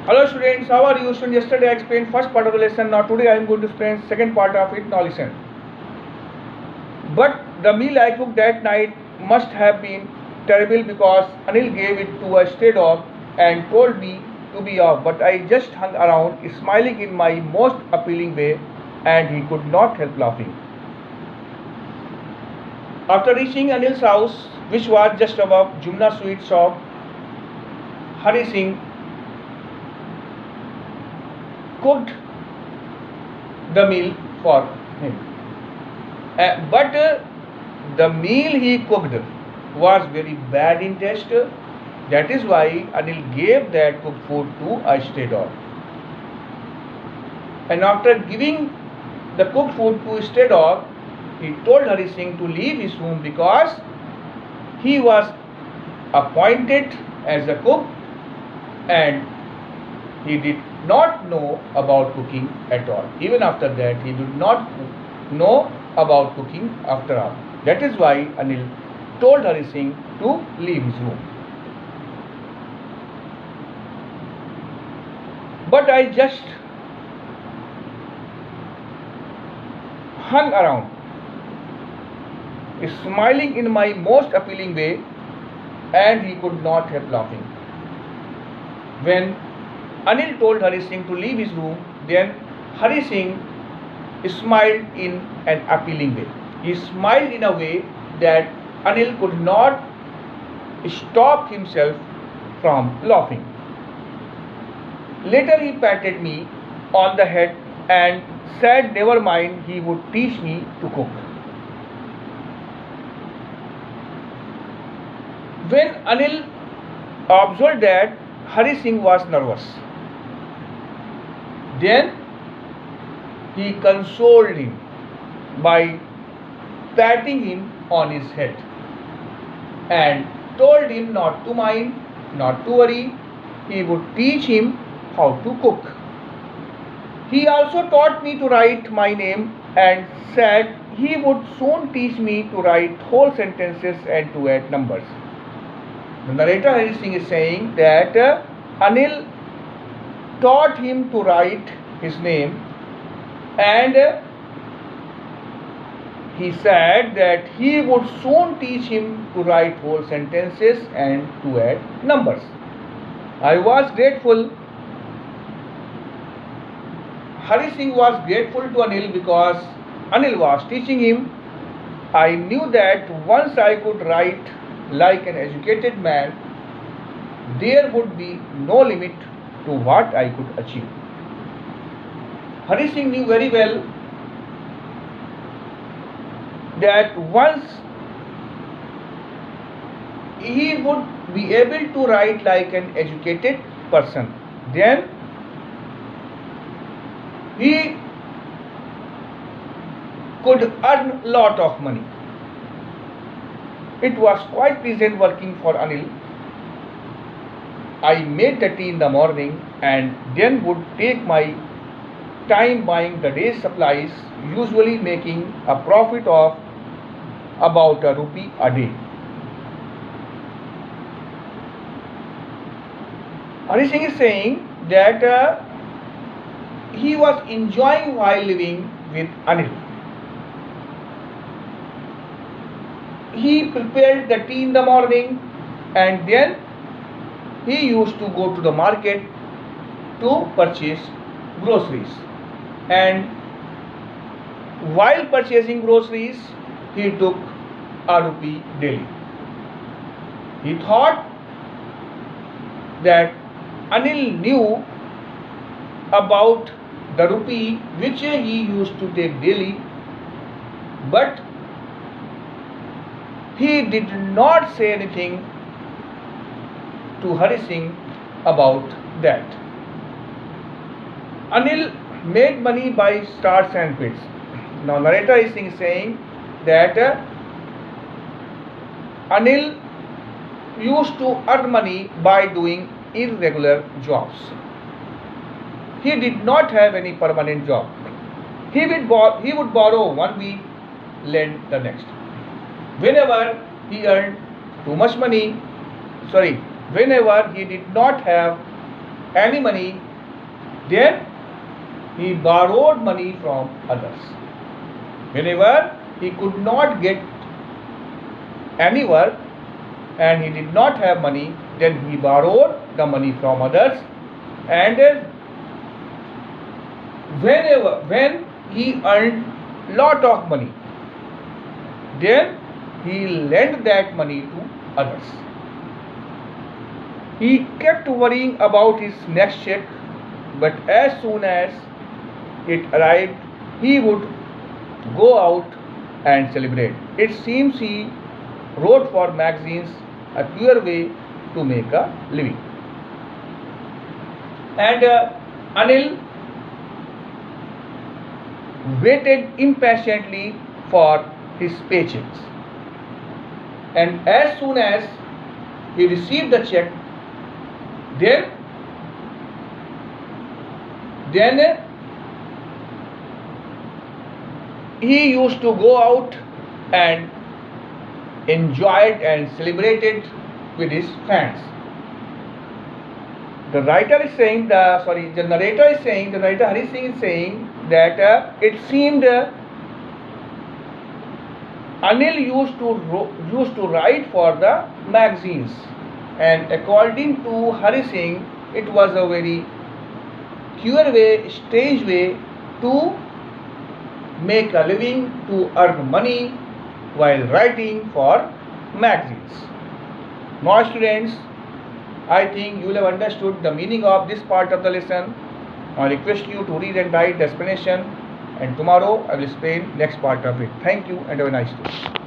Hello students, how are you? Students, yesterday I explained first part of the lesson. Now today I am going to explain second part of it. Now listen. But the meal I cooked that night must have been terrible because Anil gave it to a stray dog and told me to be off. But I just hung around, smiling in my most appealing way, and he could not help laughing. After reaching Anil's house, which was just above Jumna Sweet Shop, Hari Singh cooked the meal for him. But the meal he cooked was very bad in taste. That is why Anil gave that cooked food to a stray dog. And after giving the cooked food to a stray dog, he told Hari Singh to leave his room because he was appointed as a cook and he did not know about cooking at all. Even after that, he did not know about cooking after all. That is why Anil told Hari Singh to leave his room. But I just hung around, smiling in my most appealing way, and he could not help laughing. When Anil told Hari Singh to leave his room, then Hari Singh smiled in an appealing way. He smiled in a way that Anil could not stop himself from laughing. Later he patted me on the head and said never mind, he would teach me to cook. When Anil observed that Hari Singh was nervous, then he consoled him by patting him on his head and told him not to mind, not to worry, he would teach him how to cook. He also taught me to write my name and said he would soon teach me to write whole sentences and to add numbers. The narrator Hari Singh is saying that Anil taught him to write his name and he said that he would soon teach him to write whole sentences and to add numbers. I was grateful. Hari Singh was grateful to Anil because Anil was teaching him. I knew that once I could write like an educated man, there would be no limit to what I could achieve. Hari Singh knew very well that once he would be able to write like an educated person, then he could earn a lot of money. It was quite pleasant working for Anil. I made the tea in the morning and then would take my time buying the day's supplies, usually making a profit of about ₹1 a day. Hari Singh is saying that he was enjoying while living with Anil. He prepared the tea in the morning and then he used to go to the market to purchase groceries. And while purchasing groceries, he took ₹1 daily. He thought that Anil knew about the rupee which he used to take daily, but he did not say anything to Hari Singh about that. Anil made money by starts and quits. Now narrator is saying that Anil used to earn money by doing irregular jobs. He did not have any permanent job. He would borrow 1 week, lend the next. Whenever he earned too much money, whenever he did not have any money, then he borrowed money from others. Whenever he could not get any work and he did not have money, then he borrowed the money from others, and when he earned lot of money, then he lent that money to others. He kept worrying about his next check, but as soon as it arrived, he would go out and celebrate. It seems he wrote for magazines, a pure way to make a living. And Anil waited impatiently for his paychecks. And as soon as he received the check, then he used to go out and enjoy it and celebrate it with his friends. The narrator Hari Singh is saying that it seemed Anil used to write for the magazines, and according to Hari Singh, it was a very queer way, strange way to make a living, to earn money while writing for magazines. Now students, I think you will have understood the meaning of this part of the lesson. I request you to read and write the explanation, and tomorrow I will explain next part of it. Thank you and have a nice day.